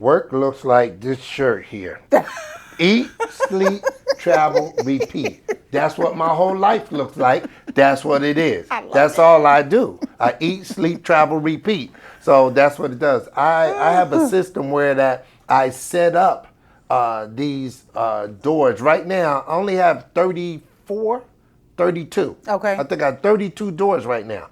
Work looks like this shirt here. Eat, sleep, travel, repeat. That's what my whole life looks like. That's what it is. That's all I do. I eat, sleep, travel, repeat. So that's what it does. I have a system where that I set up these doors. Right now, I only have 34, 32. Okay. I think I have 32 doors right now.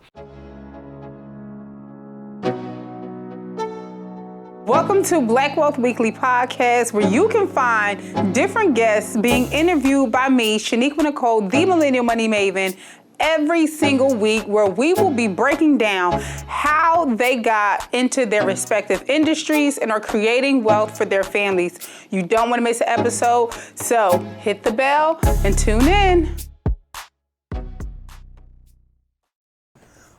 Welcome to Black Wealth Weekly podcast, where you can find different guests being interviewed by me, Shaniqua Nicole, the Millennial Money Maven, every single week, where we will be breaking down how they got into their respective industries and are creating wealth for their families. You don't want to miss an episode, so hit the bell and tune in.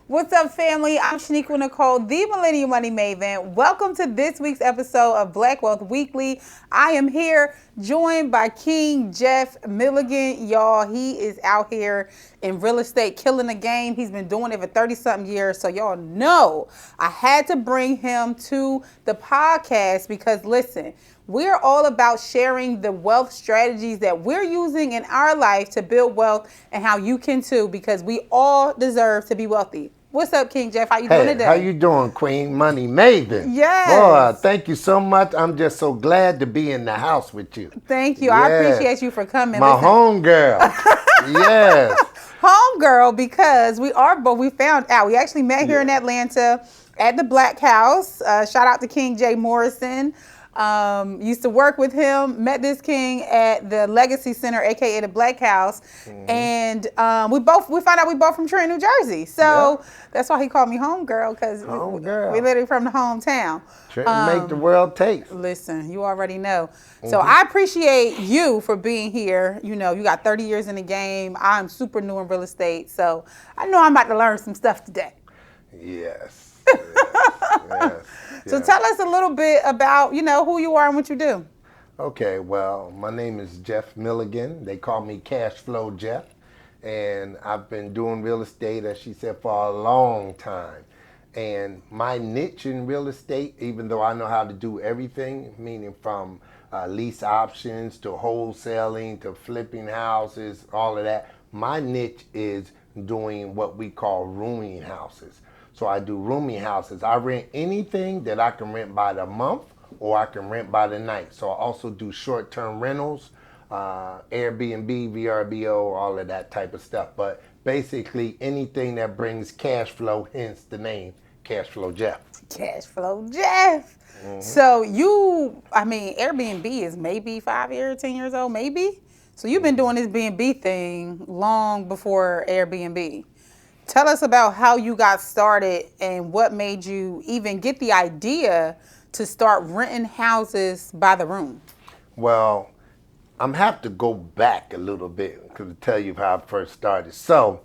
What's up, family? I'm Shaniqua Nicole, the Millennial Money Maven. Welcome to this week's episode of Black Wealth Weekly. I am here joined by King Jeff Milligan. Y'all, he is out here in real estate killing the game. He's been doing it for 30-something years. So y'all know I had to bring him to the podcast because, listen, we're all about sharing the wealth strategies that we're using in our life to build wealth, and how you can too, because we all deserve to be wealthy. What's up, King Jeff? How you doing today? How you doing, Queen Money Maven? Yes. Boy, thank you so much. I'm just so glad to be in the house with you. Thank you. Yes. I appreciate you for coming. My homegirl. Yes. Homegirl, because we found out. We actually met here in Atlanta at the Black House. Shout out to King Jay Morrison. Used to work with him, met this king at the Legacy Center, aka the Black House, and we found out we both from Trenton, New Jersey. So that's why he called me homegirl, because we literally from the hometown. Trenton make the world taste. Listen, you already know. So I appreciate you for being here. You know, you got 30 years in the game. I'm super new in real estate, so I know I'm about to learn some stuff today. Yes. So tell us a little bit about, who you are and what you do. Okay, well, my name is Jeff Milligan. They call me Cashflow Jeff. And I've been doing real estate, as she said, for a long time. And my niche in real estate, even though I know how to do everything, meaning from lease options to wholesaling to flipping houses, all of that, my niche is doing what we call rooming houses. So I do rooming houses. I rent anything that I can rent by the month or I can rent by the night. So I also do short-term rentals, Airbnb, VRBO, all of that type of stuff. But basically anything that brings cash flow, hence the name Cashflow Jeff. Cashflow Jeff. So Airbnb is maybe 5 years, 10 years old, maybe? So you've been doing this B&B thing long before Airbnb. Tell us about how you got started and what made you even get the idea to start renting houses by the room. Well, I'm have to go back a little bit to tell you how I first started. So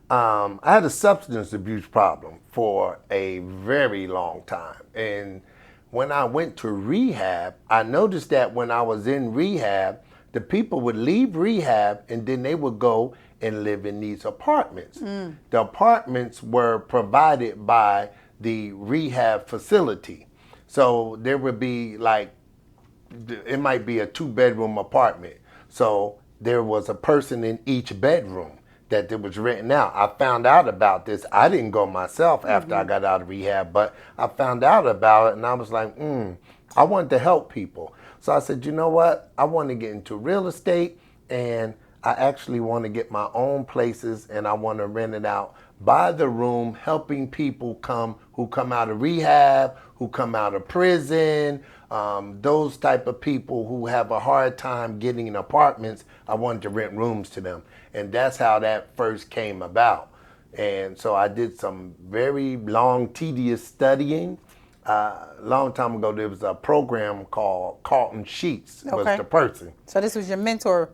I had a substance abuse problem for a very long time. And when I went to rehab, I noticed that when I was in rehab, the people would leave rehab and then they would go and live in these apartments. The apartments were provided by the rehab facility. So there would be it might be a 2-bedroom apartment. So there was a person in each bedroom that was renting out. I found out about this. I didn't go myself after I got out of rehab, but I found out about it and I was like, I wanted to help people. So I said, you know what? I want to get into real estate, and I actually want to get my own places, and I want to rent it out by the room, helping people who come out of rehab, who come out of prison, those type of people who have a hard time getting in apartments. I wanted to rent rooms to them. And that's how that first came about. And so I did some very long, tedious studying. Long time ago, there was a program called Carlton Sheets was the person. So this was your mentor?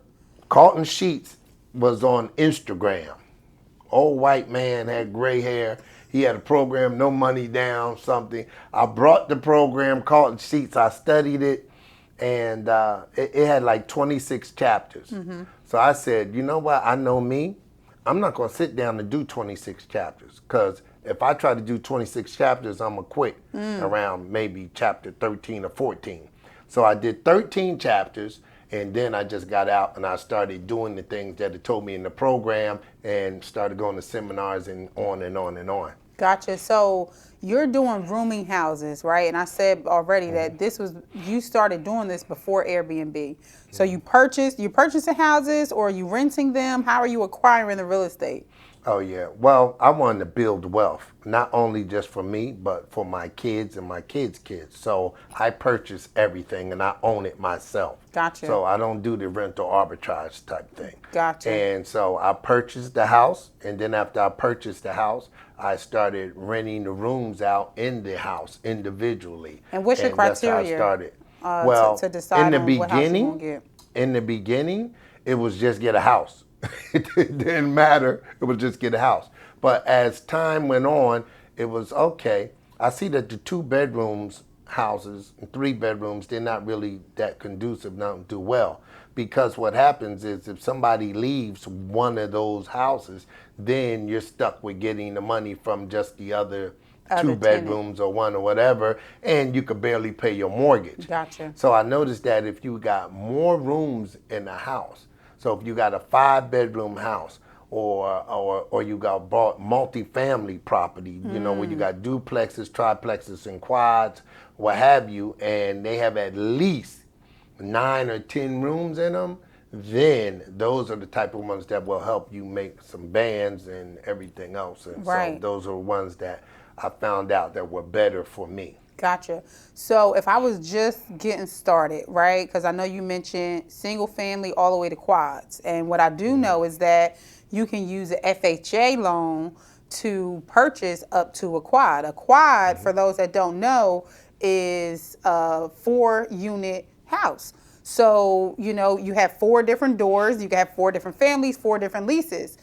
Carlton Sheets was on Instagram. Old white man, had gray hair. He had a program, No Money Down, something. I brought the program, Carlton Sheets. I studied it, and it had like 26 chapters. So I said, you know what? I know me. I'm not going to sit down and do 26 chapters because if I try to do 26 chapters, I'm going to quit around maybe chapter 13 or 14. So I did 13 chapters, and then I just got out and I started doing the things that it told me in the program and started going to seminars and on and on and on. Gotcha. So you're doing rooming houses, right? And I said already that you started doing this before Airbnb. So you purchasing houses, or are you renting them? How are you acquiring the real estate? Oh, yeah. Well, I wanted to build wealth, not only just for me, but for my kids and my kids' kids. So I purchase everything and I own it myself. Gotcha. So I don't do the rental arbitrage type thing. Gotcha. And so I purchased the house. And then after I purchased the house, I started renting the rooms out in the house individually. And what's your criteria? That's how I started. Well, to decide in the what house you want to get? In the beginning, it was just get a house. It didn't matter. It was just get a house. But as time went on, it was okay. I see that the 2-bedrooms houses and 3 bedrooms, they're not really that conducive, don't do well. Because what happens is if somebody leaves one of those houses, then you're stuck with getting the money from just the other 2 bedrooms or one or whatever, and you could barely pay your mortgage. Gotcha. So I noticed that if you got more rooms in a house, so if you got a 5-bedroom house or you got bought multifamily property, you know, where you got duplexes, triplexes, and quads, what have you, and they have at least 9 or 10 rooms in them, then those are the type of ones that will help you make some bands and everything else. And right. So those are ones that I found out that were better for me. Gotcha. So if I was just getting started, right, because I know you mentioned single family all the way to quads. And what I do know is that you can use an FHA loan to purchase up to a quad. A quad, for those that don't know, is a 4-unit house. So, you know, you have 4 different doors. You can have 4 different families, 4 different leases.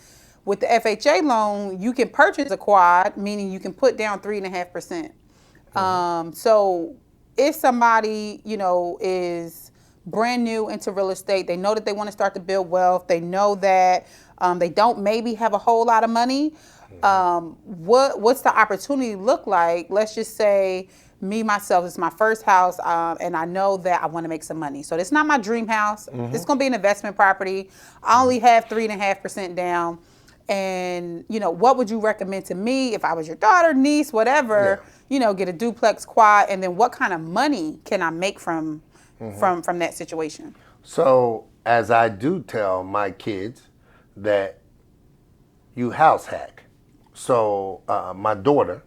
With the FHA loan, you can purchase a quad, meaning you can put down 3.5%. So if somebody, you know, is brand new into real estate, they know that they want to start to build wealth, they know that they don't maybe have a whole lot of money, what's the opportunity look like? Let's just say me, myself, it's my first house, and I know that I want to make some money. So it's not my dream house. It's going to be an investment property. I only have 3.5% down. And, you know, what would you recommend to me if I was your daughter, niece, whatever, you know, get a duplex quad, and then what kind of money can I make from that situation? So as I do tell my kids that you house hack. So my daughter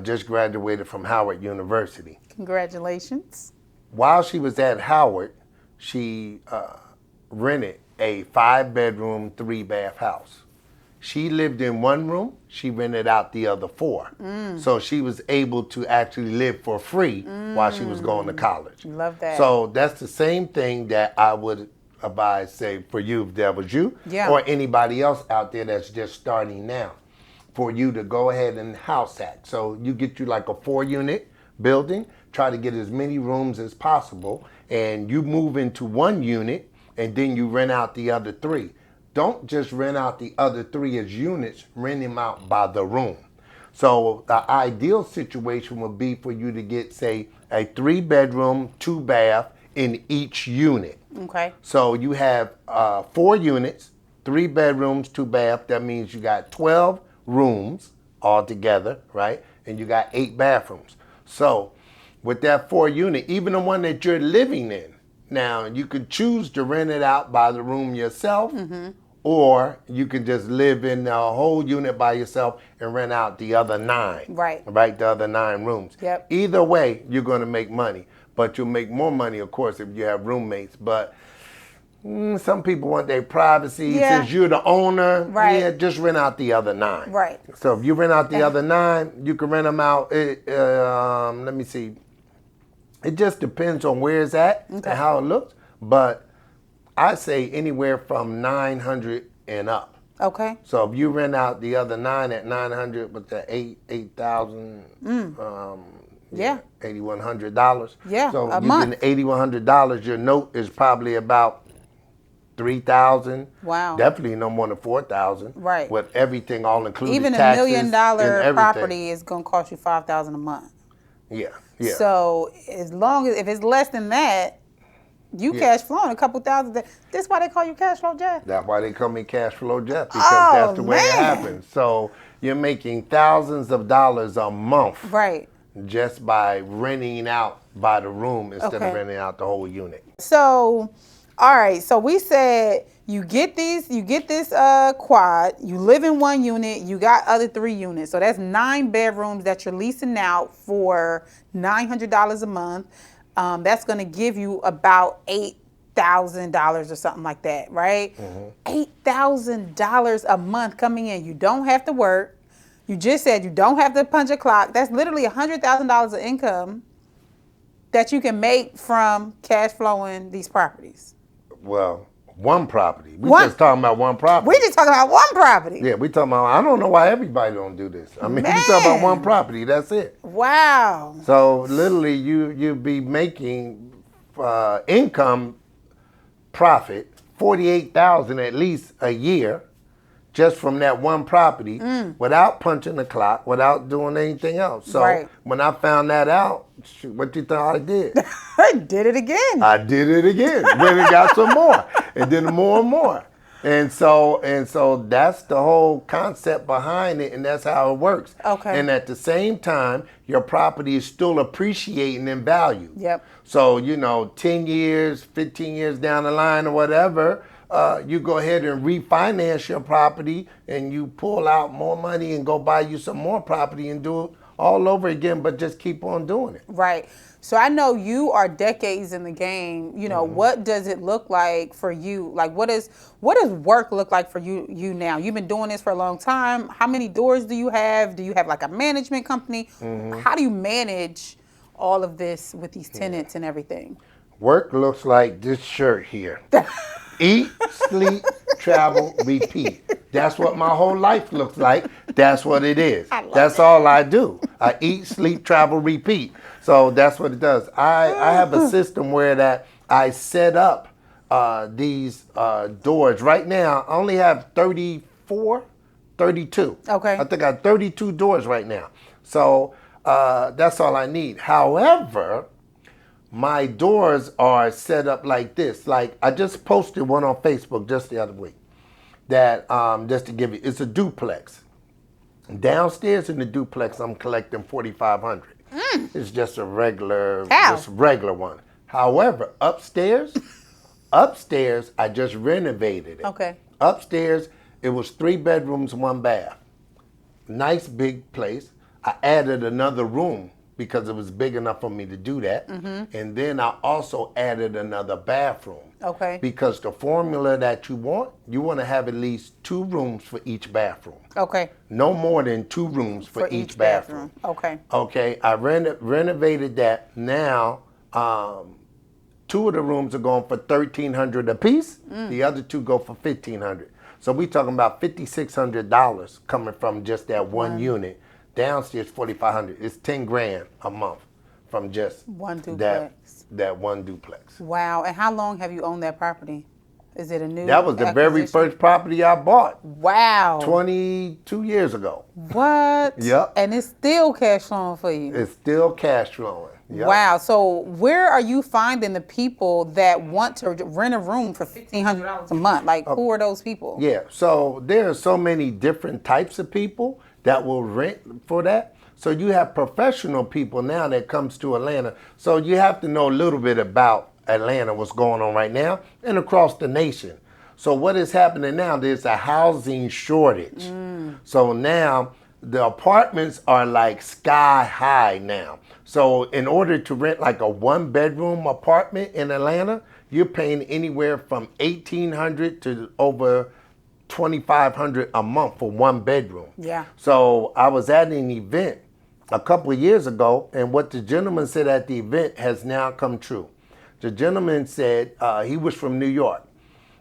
just graduated from Howard University. Congratulations. While she was at Howard, she rented a 5-bedroom, 3-bath house. She lived in one room, she rented out the other 4. So she was able to actually live for free while she was going to college. Love that. So that's the same thing that I would advise, say, for you, if that was you, or anybody else out there that's just starting now, for you to go ahead and house hack. So you get you like a 4-unit building, try to get as many rooms as possible, and you move into 1 unit, and then you rent out the other 3. Don't just rent out the other 3 as units, rent them out by the room. So the ideal situation would be for you to get, say, a 3-bedroom, 2-bath in each unit. Okay. So you have 4 units, 3 bedrooms, 2 bath. That means you got 12 rooms altogether, right? And you got 8 bathrooms. So with that 4-unit, even the one that you're living in, now you could choose to rent it out by the room yourself, or you can just live in a whole unit by yourself and rent out the other 9. Right. Right, the other 9 rooms. Yep. Either way, you're going to make money. But you'll make more money, of course, if you have roommates. But some people want their privacy. Since you're the owner, just rent out the other 9. Right. So if you rent out the other 9, you can rent them out. Let me see. It just depends on where it's at and how it looks. But I say anywhere from 900 and up. Okay. So if you rent out the other 9 at 900 with the 8,000, $8,100. Yeah, so a month. $8,100. Your note is probably about 3,000. Wow. Definitely no more than 4,000. Right. With everything all included, Even taxes, $1 and million everything. property is gonna cost you $5,000 a month. Yeah, yeah. So as long as if it's less than that, you cash flowing a couple thousand. That's why they call you cash flow Jeff. That's why they call me Cash Flow Jeff, because Oh, that's the way it man. happens. So you're making thousands of dollars a month Right. just by renting out by the room instead Okay. of renting out the whole unit. So, all right. So we said you get this quad. You live in one unit. You got other 3 units. So that's 9 bedrooms that you're leasing out for $900 a month. That's going to give you about $8,000 or something like that, right? $8,000 a month coming in. You don't have to work. You just said you don't have to punch a clock. That's literally $100,000 of income that you can make from cash flowing these properties. Well, one property. We One- just talking about one property. We just talking about one property. Yeah, we talking about. I don't know why everybody don't do this. I mean, we talking about one property. That's it. Wow. So literally, you be making income profit 48,000 at least a year, just from that one property, without punching the clock, without doing anything else. So Right. when I found that out, shoot, what do you think I did? I did it again. I did it again. Went and got some more, and then more and more. And so that's the whole concept behind it, and that's how it works. Okay. And at the same time, your property is still appreciating in value. Yep. So 10 years, 15 years down the line, or whatever, you go ahead and refinance your property, and you pull out more money and go buy you some more property and do it all over again, but just keep on doing it. Right. So I know you are decades in the game. What does it look like for you? Like, what does work look like for you now? You've been doing this for a long time. How many doors do you have? Do you have like a management company? How do you manage all of this with these tenants and everything? Work looks like this shirt here. Eat, sleep, travel, repeat. That's what my whole life looks like. That's what it is. That's all I do. I eat, sleep, travel, repeat. So that's what it does. I have a system where that I set up these doors. Right now, I only have 32. Okay. I think I have 32 doors right now. So that's all I need. However, my doors are set up like this. Like, I just posted one on Facebook just the other week. That just to give you, it's a duplex. Downstairs in the duplex, I'm collecting $4,500. It's just a regular one. However, upstairs, I just renovated it. Okay. Upstairs, it was 3 bedrooms, 1 bath. Nice big place. I added another room because it was big enough for me to do that. And then I also added another bathroom. Okay. Because the formula that you want to have at least 2 rooms for each bathroom. Okay. No more than 2 rooms for each bathroom. Okay. Okay, I renovated that. Now, 2 of the rooms are going for $1,300 a piece. The other 2 go for $1,500. So we talking about $5,600 coming from just that one unit. Downstairs, $4,500. It's $10,000 a month from just One duplex. That one duplex. Wow. And how long have you owned that property? Is it a new That was the very acquisition? first property I bought Wow. 22 years ago. What? Yep. And it's still cash flowing for you. It's still cash flowing. Yep. Wow. So where are you finding the people that want to rent a room for $1,500 a month? Like, who are those people? Yeah, so there are so many different types of people that will rent for that. So you have professional people now that comes to Atlanta. So you have to know a little bit about Atlanta, what's going on right now, and across the nation. So what is happening now, there's a housing shortage. So now the apartments are like sky high now. So in order to rent like a 1-bedroom apartment in Atlanta, you're paying anywhere from $1,800 to over $2,500 a month for 1 bedroom. Yeah. So I was at an event a couple of years ago, and what the gentleman said at the event has now come true. The gentleman said he was from New York,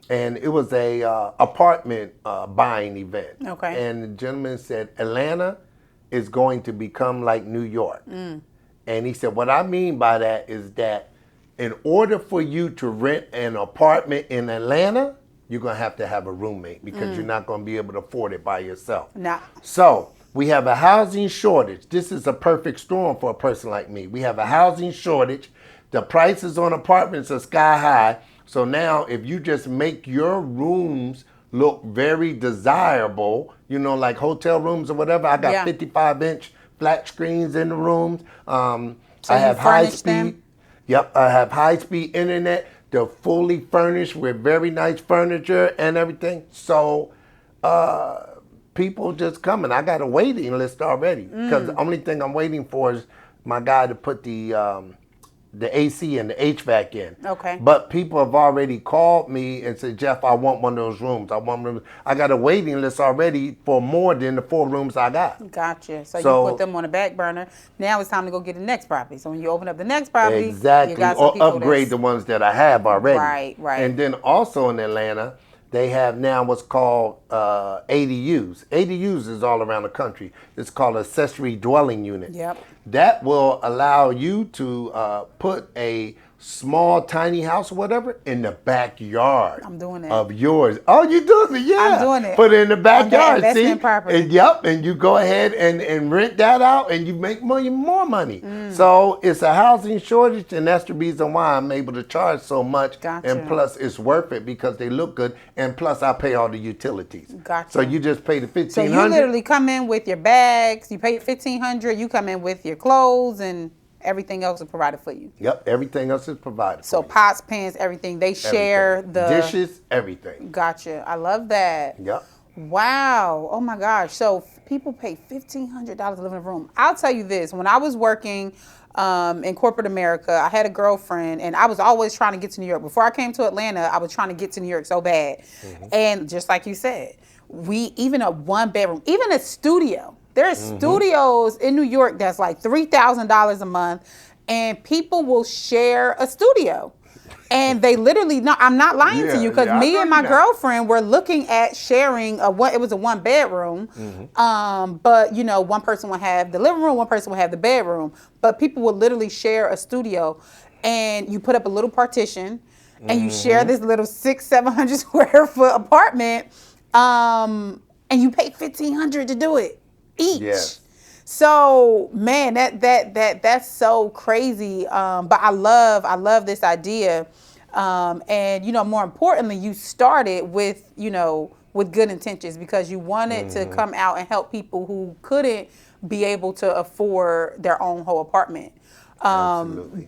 and it was a apartment buying event. Okay. And the gentleman said Atlanta is going to become like New York. And he said, what I mean by that is that in order for you to rent an apartment in Atlanta, you're going to have a roommate because you're not going to be able to afford it by yourself. Nah. So we have a housing shortage. This is a perfect storm for a person like me. We have a housing shortage. The prices on apartments are sky high. So now if you just make your rooms look very desirable, you know, like hotel rooms or whatever, I got 55-inch flat screens in the rooms. So I have high furnish them? speed. Yep, I have high-speed internet. They're fully furnished with very nice furniture and everything. So people just coming. I got a waiting list already because the only thing I'm waiting for is my guy to put the AC and the HVAC in. Okay. But people have already called me and said, Jeff, I want one of those rooms. I got a waiting list already for more than the 4 rooms I got. Gotcha. So you put them on the back burner. Now it's time to go get the next property. So when you open up the next property, exactly, you got some or upgrade the ones that I have already. Right. And then also in Atlanta, they have now what's called ADUs. ADUs is all around the country. It's called accessory dwelling unit. Yep. That will allow you to put a small, tiny house or whatever in the backyard. I'm doing that. Of yours. Oh, you doing it? Yeah. I'm doing it. Put it in the backyard. On the investment property. And you go ahead and rent that out and you make more money. So it's a housing shortage, and that's the reason why I'm able to charge so much. Gotcha. And plus it's worth it because they look good, and plus I pay all the utilities. Gotcha. So you just pay the $1,500. So you literally come in with your bags, you pay $1,500, you come in with your clothes, and everything else is provided for you. Yep, everything else is provided. So for you. pots, pans, everything. They share the dishes, everything. Gotcha. I love that. Yep. Wow. Oh my gosh. So people pay $1,500 to live in a room. I'll tell you this. When I was working in corporate America, I had a girlfriend, and I was always trying to get to New York. Before I came to Atlanta, I was trying to get to New York so bad. And just like you said, even a 1-bedroom, even a studio. There's studios in New York that's like $3,000 a month, and people will share a studio. And they literally, no, I'm not lying to you, because me and my girlfriend were looking at sharing it was a 1-bedroom, but you know, one person would have the living room, one person would have the bedroom, but people would literally share a studio, and you put up a little partition, and you share this little 600-700 square foot apartment, and you pay $1,500 to do it each. Yes. So man, that's so crazy. But I love this idea. And you know, more importantly, you started with good intentions, because you wanted to come out and help people who couldn't be able to afford their own whole apartment.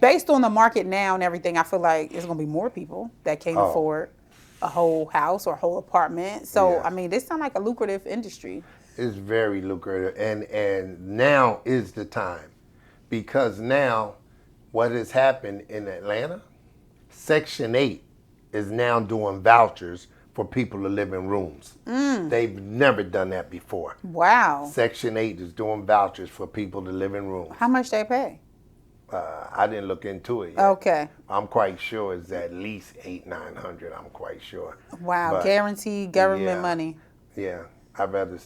Based on the market now and everything, I feel like there's gonna be more people that can't afford a whole house or a whole apartment. So I mean, this sounds like a lucrative industry. It's very lucrative, and now is the time, because now what has happened in Atlanta, Section 8 is now doing vouchers for people to live in rooms. They've never done that before. Wow. Section 8 is doing vouchers for people to live in rooms. How much they pay? I didn't look into it yet. Okay. I'm quite sure it's at least $800-900. I'm quite sure. Wow, But, guaranteed government money. Yeah, I'd rather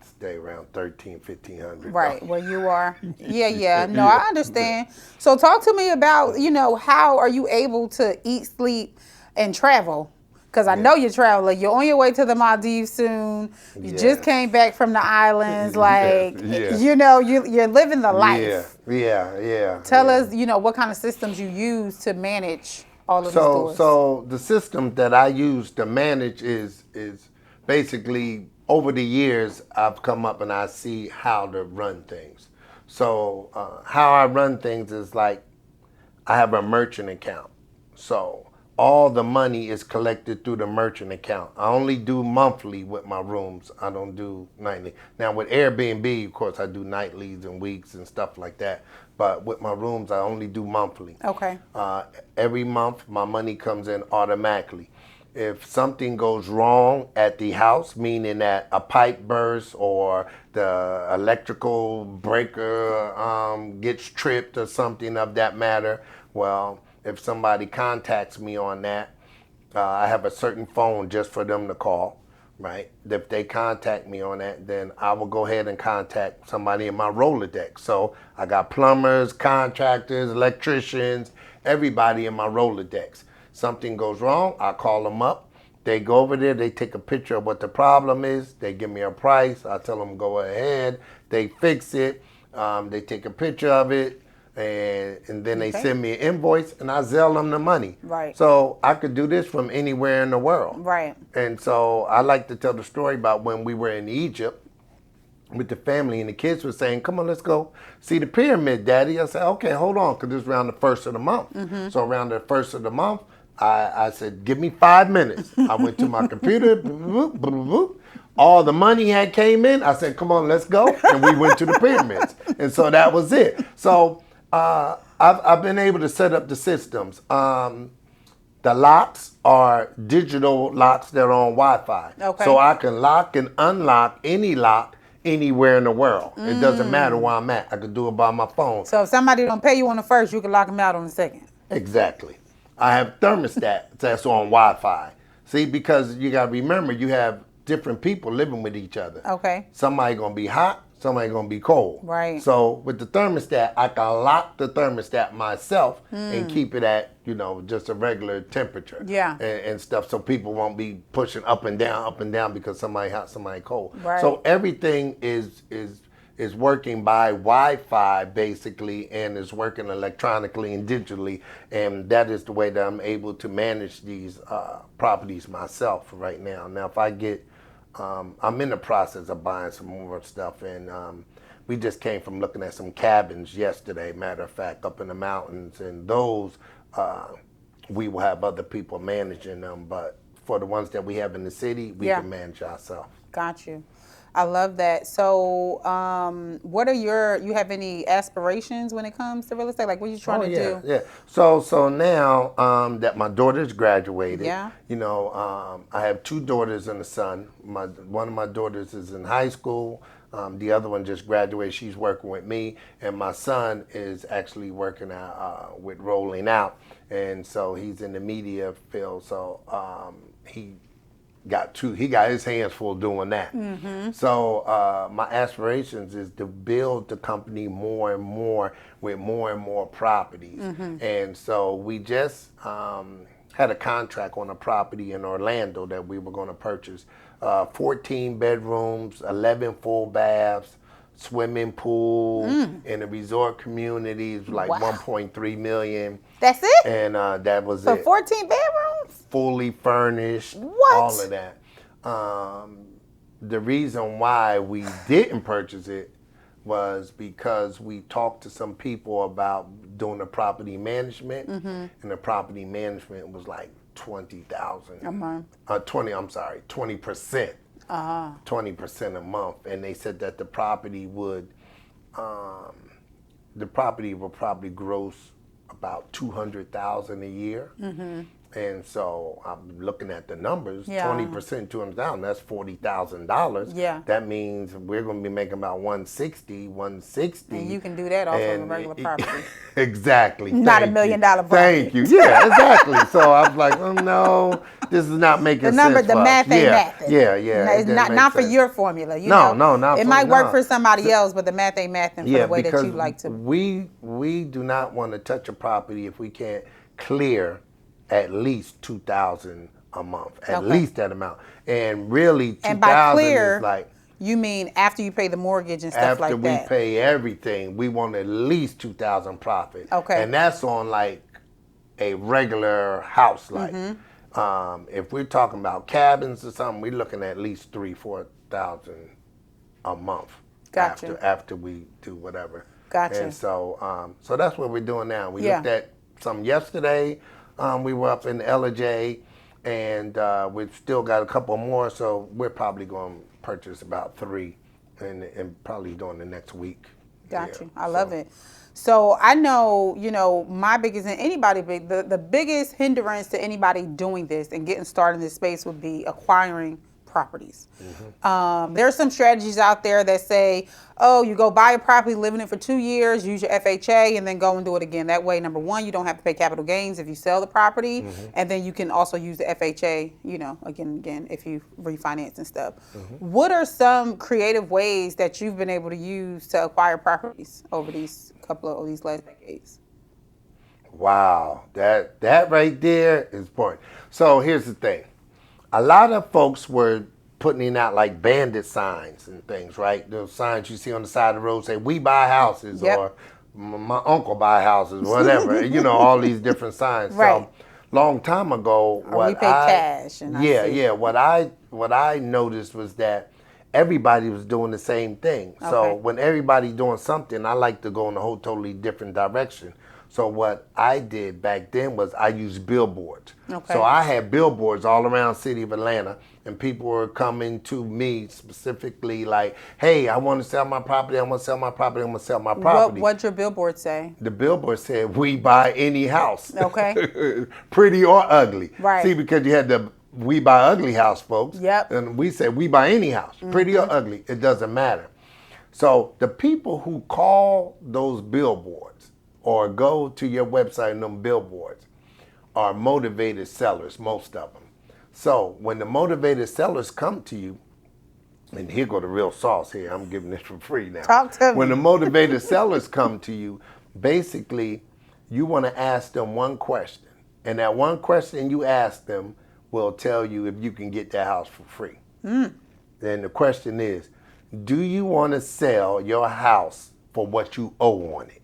stay around $1,300-1,500. Right, where you are. Yeah. No, I understand. So talk to me about, how are you able to eat, sleep, and travel? Because I know you're traveling. You're on your way to the Maldives soon. You just came back from the islands. Like, you're living the life. Yeah. Tell us, what kind of systems you use to manage all of the stores. So the system that I use to manage is basically, over the years, I've come up and I see how to run things. So how I run things is like, I have a merchant account. So all the money is collected through the merchant account. I only do monthly with my rooms. I don't do nightly. Now with Airbnb, of course, I do nightlies and weeks and stuff like that. But with my rooms, I only do monthly. Okay. Every month, my money comes in automatically. If something goes wrong at the house, meaning that a pipe bursts or the electrical breaker gets tripped or something of that matter, well, if somebody contacts me on that, I have a certain phone just for them to call, right? If they contact me on that, then I will go ahead and contact somebody in my Rolodex. So I got plumbers, contractors, electricians, everybody in my Rolodex. Something goes wrong, I call them up. They go over there, they take a picture of what the problem is, they give me a price, I tell them go ahead, they fix it, they take a picture of it, and then they send me an invoice, and I Zelle them the money. Right. So I could do this from anywhere in the world. Right. And so I like to tell the story about when we were in Egypt with the family, and the kids were saying, come on, let's go see the pyramid, Daddy. I said, okay, hold on, because it's around the first of the month. So around the first of the month, I said, give me 5 minutes. I went to my computer, boop, boop, boop, boop. All the money had came in. I said, come on, let's go. And we went to the pyramids. And so that was it. So I've been able to set up the systems. The locks are digital locks that are on Wi-Fi. Okay. So I can lock and unlock any lock anywhere in the world. It doesn't matter where I'm at. I can do it by my phone. So if somebody don't pay you on the first, you can lock them out on the second. Exactly. I have thermostat that's on Wi-Fi. See, because you got to remember, you have different people living with each other. Okay. Somebody going to be hot, somebody going to be cold. Right. So with the thermostat, I can lock the thermostat myself and keep it at, just a regular temperature. Yeah. And stuff, so people won't be pushing up and down because somebody hot, somebody cold. Right. So everything is working by Wi-Fi basically, and is working electronically and digitally, and that is the way that I'm able to manage these properties myself right now. Now, if I get, I'm in the process of buying some more stuff, and we just came from looking at some cabins yesterday, matter of fact, up in the mountains, and those we will have other people managing them, but for the ones that we have in the city, we can manage ourselves. Got you. I love that. So, what are you have any aspirations when it comes to real estate? Like, what are you trying to do? Yeah. So now that my daughter's graduated, Yeah. I have 2 daughters and a son. One of my daughters is in high school. The other one just graduated. She's working with me, and my son is actually working out with Rolling Out, and so he's in the media field. So he got his hands full doing that. So my aspirations is to build the company more and more with more and more properties. And so we just had a contract on a property in Orlando that we were going to purchase. 14 bedrooms, 11 full baths, swimming pool, in the resort communities, like 1.3 million. That's it? And that was So it. 14 bedrooms? Fully furnished, What? all of that. The reason why we didn't purchase it was because we talked to some people about doing the property management, and the property management was like $20,000 a month. 20%. 20% a month, and they said that the property would probably gross about $200,000 a year. And so I'm looking at the numbers. 20%, $200,000. That's $40,000. Yeah. That means we're going to be making about 160. And you can do that off of a regular property. Exactly. Not $1 million property. Thank you. Yeah, exactly. So I was like, oh no, this is not making The number, sense. the math ain't mathing. Yeah. It's not for your formula. No, not it for- might work no. for somebody else, but the math ain't mathing for the way that because you like to. we do not want to touch a property if we can't clear at least $2,000 a month, at least that amount. And really, And by $2,000 clear, is like you mean after you pay the mortgage and stuff like that? after we pay everything, we want at least $2,000 profit. Okay. And that's on like a regular house, like. If we're talking about cabins or something, we're looking at least $3,000-4,000 a month. Gotcha. After we do whatever. Gotcha. And so, so that's what we're doing now. We Yeah. looked at some yesterday. We were up in LJ, and we've still got a couple more. So we're probably going to purchase about 3, and probably during the next week. Got you. I love it. So I know, my biggest, and the biggest hindrance to anybody doing this and getting started in this space would be acquiring properties. There's some strategies out there that say, you go buy a property, live in it for 2 years, use your FHA, and then go and do it again. That way, number one, you don't have to pay capital gains if you sell the property, and then you can also use the FHA, again, if you refinance and stuff. What are some creative ways that you've been able to use to acquire properties over these last decades? Wow, that right there is important. So here's the thing. a lot of folks were putting out like bandit signs and things, right? Those signs you see on the side of the road say, "We buy houses," Yep. or "My uncle buy houses," whatever. All these different signs. Right. So, long time ago, Or we pay cash. And I see. what I noticed was that everybody was doing the same thing. So Okay. when everybody's doing something, I like to go in a whole totally different direction. So what I did back then was I used billboards. Okay. So I had billboards all around the city of Atlanta, and people were coming to me specifically like, "Hey, I want to sell my property. I want to sell my property. I want to sell my property." What'd your billboard say? The billboard said, "We buy any house." Okay. Pretty or ugly. Right. See, because you had the "We buy ugly" house folks. Yep. And we said, "We buy any house. Pretty or ugly. It doesn't matter." So the people who call those billboards or go to your website and them billboards are motivated sellers, most of them. So when the motivated sellers come to you, and here go the real sauce here, I'm giving this for free now. Talk to me. When the motivated sellers come to you, basically you want to ask them one question. And that one question you ask them will tell you if you can get that house for free. Then the question is, do you want to sell your house for what you owe on it?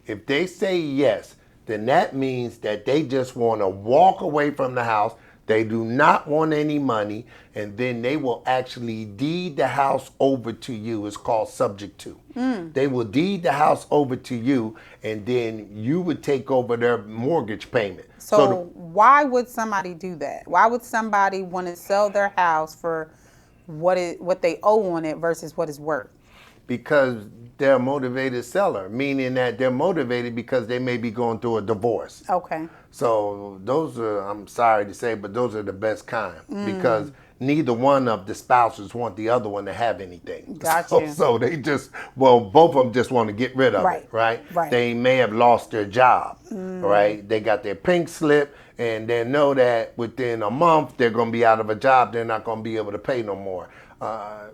If they say yes, then that means that they just want to walk away from the house. They do not want any money, and then they will actually deed the house over to you. It's called subject to. They will deed the house over to you, and then you would take over their mortgage payment. So why would somebody do that? Why would somebody want to sell their house for what they owe on it versus what it's worth? Because they're a motivated seller, meaning that they're motivated because they may be going through a divorce. Okay. So those are, I'm sorry to say, but those are the best kind because neither one of the spouses want the other one to have anything. Gotcha. So they just, both of them just want to get rid of Right. it, right? Right. They may have lost their job, right? They got their pink slip and they know that within a month they're going to be out of a job. They're not going to be able to pay no more.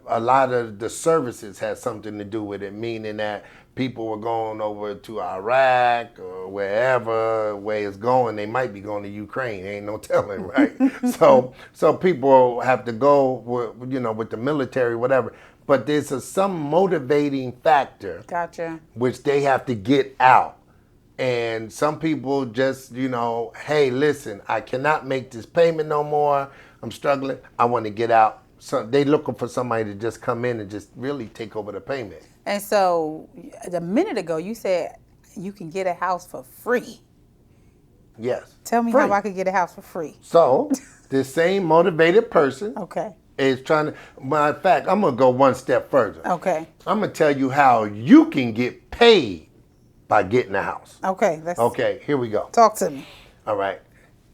A lot of the services had something to do with it, meaning that people were going over to Iraq or wherever where it's going. They might be going to Ukraine. Ain't no telling, right? so people have to go, with the military, whatever. But there's some motivating factor, Gotcha. which they have to get out. And some people just, hey, listen, I cannot make this payment no more. I'm struggling. I want to get out. So they looking for somebody to just come in and just really take over the payment. And so a minute ago you said you can get a house for free. Yes. Tell me Free. how I could get a house for free. So this same motivated person Okay. is trying to, matter of fact, I'm going to go one step further. Okay. I'm going to tell you how you can get paid by getting a house. Okay. Okay, here we go. Talk to me. All right.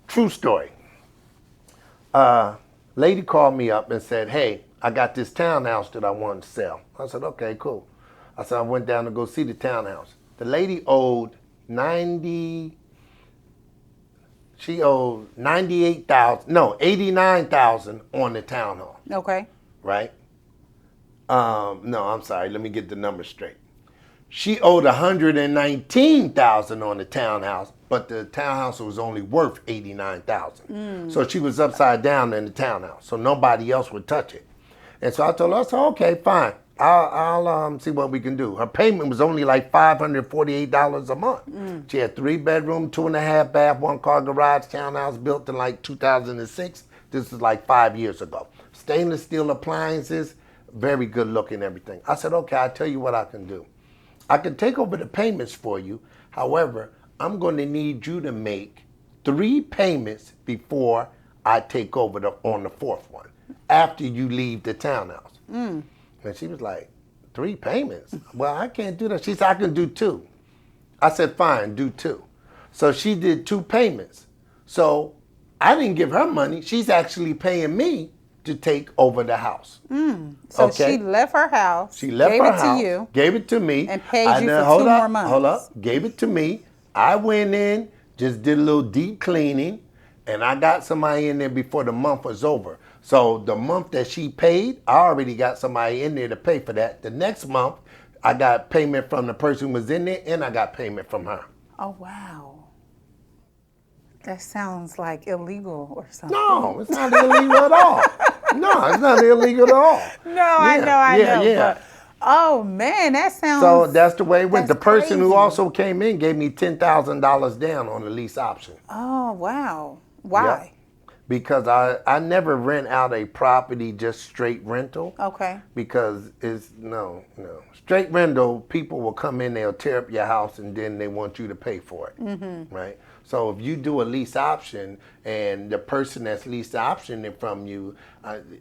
True story. Lady called me up and said, "Hey, I got this townhouse that I want to sell." I said, "Okay, cool." I said, I went down to go see the townhouse. The lady owed $89,000 on the townhome, Okay. right? No, I'm sorry. Let me get the numbers straight. She owed $119,000 on the townhouse, but the townhouse was only worth $89,000. So she was upside down in the townhouse, so nobody else would touch it. And so I told her, I said, "Okay, fine. I'll see what we can do." Her payment was only like $548 a month. She had 3-bedroom, 2.5 bath, 1-car garage townhouse built in like 2006. This is like 5 years ago. Stainless steel appliances, very good looking, everything. I said, "Okay, I'll tell you what I can do. I can take over the payments for you. However, I'm going to need you to make 3 payments before I take over on the 4th one, after you leave the townhouse." And she was like, 3 payments? Well, I can't do that. She said, "I can do 2. I said, "Fine, do 2. So she did 2 payments. So I didn't give her money. She's actually paying me to take over the house. So Okay. she left her house. She left gave her it house, to you, gave it to me. and paid I you then- for hold 2 up, more months. Hold up, gave it to me. I went in, just did a little deep cleaning, and I got somebody in there before the month was over. So the month that she paid, I already got somebody in there to pay for that. The next month, I got payment from the person who was in there, and I got payment from her. Oh wow. That sounds like illegal or something. No, it's not illegal at all. No, it's not illegal at all. No, I know. Yeah. But, oh, man, that sounds... So that's the way it went. The that's person who crazy. also came in gave me $10,000 down on the lease option. Oh, wow. Why? Yep. Because I never rent out a property just straight rental. Okay. Because it's, no. Straight rental, people will come in, they'll tear up your house, and then they want you to pay for it, right? So if you do a lease option and the person that's lease optioning from you,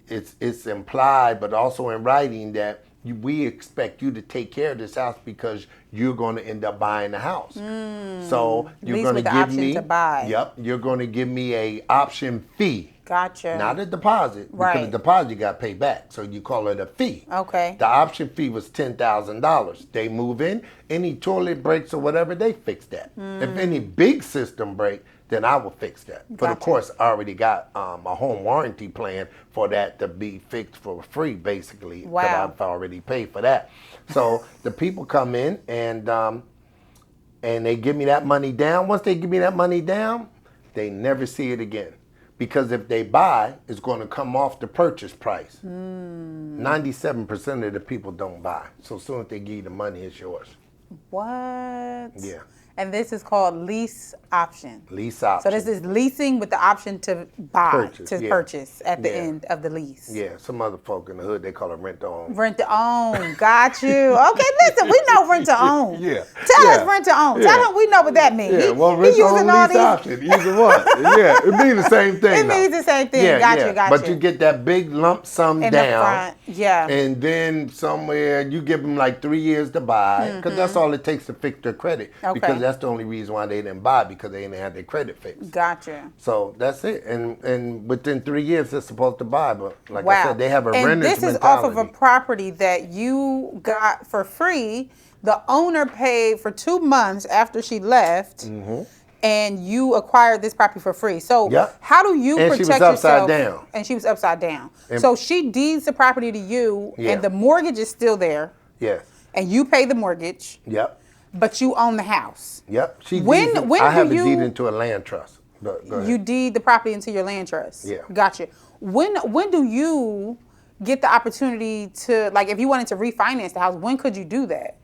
it's implied, but also in writing that we expect you to take care of this house because you're going to end up buying the house. So you're going to give me, to buy. Yep, you're going to give me a option fee. Gotcha. Not a deposit, Right. because the deposit you got to pay back, so you call it a fee. Okay. The option fee was $10,000. They move in, any toilet breaks or whatever, they fix that. If any big system break, then I will fix that. But of Gotcha. course, I already got a home warranty plan for that to be fixed for free, basically. Wow. That I've already paid for that. So the people come in and they give me that money down. Once they give me that money down, they never see it again. Because if they buy, it's going to come off the purchase price. 97% of the people don't buy. So as soon as they give you the money, it's yours. What? Yeah. And this is called lease option. Lease option. So this is leasing with the option to buy, Purchase, at the Yeah. end of the lease. Yeah, some other folk in the hood, they call it rent to own. Rent to own. Got you. Okay, listen, we know rent to own. Yeah. Tell us rent to own. Tell him we know what that means. Yeah, well, rent to own, lease option, either one. Yeah, it means the same thing. It means the same thing. Yeah, Got yeah. you, got But you. you get that big lump sum In down. the front. Yeah. And then somewhere you give them like 3 years to buy, because that's all it takes to fix their credit. Okay. Because that's the only reason why they didn't buy, because they didn't have their credit fixed. Gotcha. So that's it. And within 3 years, they're supposed to buy. But like Wow. I said, they have a and renter's this is mentality. off of a property that you got for free. The owner paid for 2 months after she left, and you acquired this property for free. So Yep. how do you And protect she was upside yourself? down. And she was upside down. And- So she deeds the property to you, Yeah. and the mortgage is still there, Yes. and you pay the mortgage, Yep. but you own the house. Yep. She When- deeds it. when I do have you- a deed into a land trust. Go ahead. You deed the property into your land trust. Yeah. Gotcha. When do you get the opportunity to, like, if you wanted to refinance the house, when could you do that?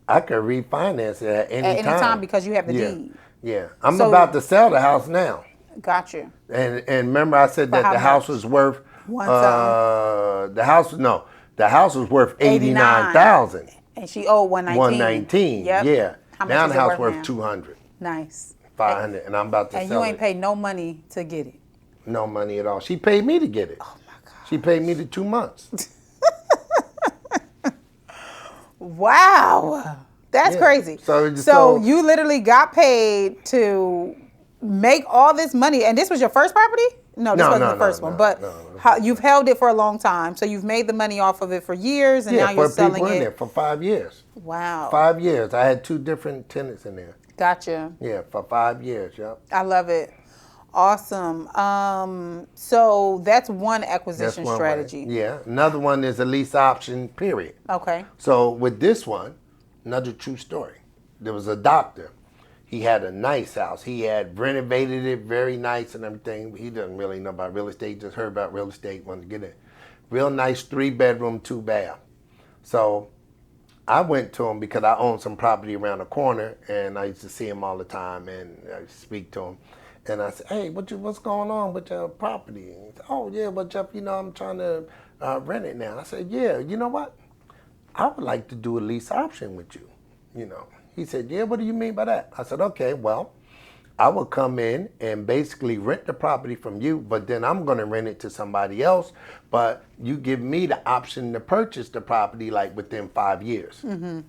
I could refinance it at any At any time because you have the yeah. deed. Yeah. I'm So- about to sell the house now. Gotcha. And remember I said that how the house much? was worth One the house was worth 89,000. And she owed 119. 119. Yep. Yeah. How much Now is the it house worth now? 200. Nice. 500, and I'm about to And sell you ain't it. paid no money to get it. No money at all. She paid me to get it. Oh my God. She paid me the 2 months. Wow. That's Yeah. crazy. So you literally got paid to make all this money. And this was your first property? No, this wasn't the first one. But you've held it for a long time. So you've made the money off of it for years, and now you're selling people in it. there for 5 years. Wow. 5 years. I had 2 different tenants in there. Gotcha. Yeah, for 5 years. Yep. I love it. Awesome. So that's one That's acquisition one strategy. way. Yeah. Another one is a lease option, period. Okay. So with this one, another true story. There was a doctor. He had a nice house. He had renovated it very nice and everything. He doesn't really know about real estate. Just heard about real estate. Wanted to get it. Real nice 3-bedroom, 2-bath. So I went to him because I owned some property around the corner, and I used to see him all the time, and I used to speak to him. And I said, "Hey, what's going on with your property?" And he said, "Oh yeah, but Jeff, I'm trying to rent it now." I said, "Yeah, you know what? I would like to do a lease option with you." He said, "Yeah, what do you mean by that?" I said, "Okay, well, I will come in and basically rent the property from you, but then I'm going to rent it to somebody else. But you give me the option to purchase the property like within 5 years." Mm-hmm.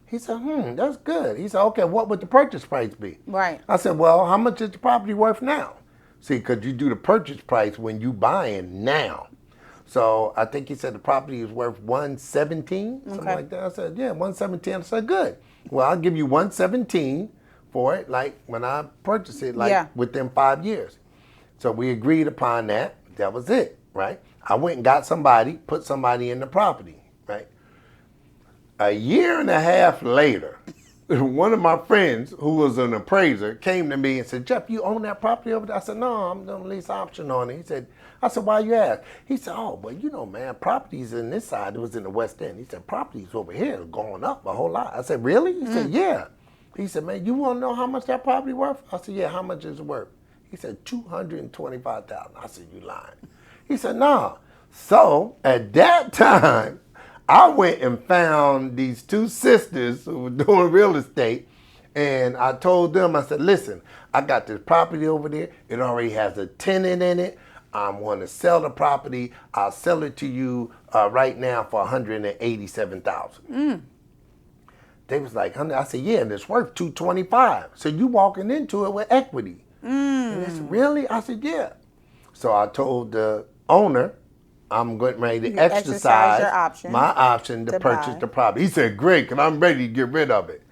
He said, that's good. He said, "Okay, what would the purchase price be?" Right. I said, "Well, how much is the property worth now?" See, because you do the purchase price when you buying now. So I think he said the property is worth 117, something Okay. like that. I said, "Yeah, 117. I said, "Good. Well, I'll give you 117 for it, like when I purchase it, like within 5 years." So we agreed upon that. That was it, right? I went and got somebody, put somebody in the property, right? A year and a half later, one of my friends who was an appraiser came to me and said, Jeff, you own that property over there? I said, no, I'm doing lease option on it. He said, I said, why you ask? He said, oh, well, you know, man, properties in this side, it was in the West End. He said, properties over here are going up a whole lot. I said, really? He said, yeah. He said, man, you want to know how much that property worth? I said, yeah, how much is it worth? He said, $225,000. I said, you lying. He said, nah. So at that time, I went and found these two sisters who were doing real estate, and I told them, I said, listen, I got this property over there. It already has a tenant in it. I'm going to sell the property. I'll sell it to you right now for $187,000. They was like, I said, yeah, and it's worth $225,000. So you walking into it with equity. And they said, really? I said, yeah. So I told the owner, I'm getting ready to exercise your option my option to purchase the property. He said, great, because I'm ready to get rid of it.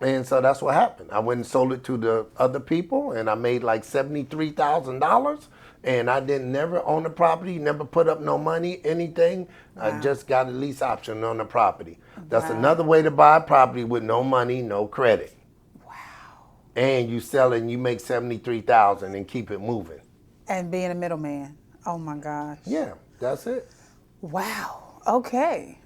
And so that's what happened. I went and sold it to the other people, and I made like $73,000. And I didn't never own the property, never put up no money, anything. Wow. I just got a lease option on the property. That's another way to buy a property with no money, no credit. Wow. And you sell it and you make $73,000 and keep it moving. And being a middleman. Oh my gosh. Yeah, that's it. Wow. Okay.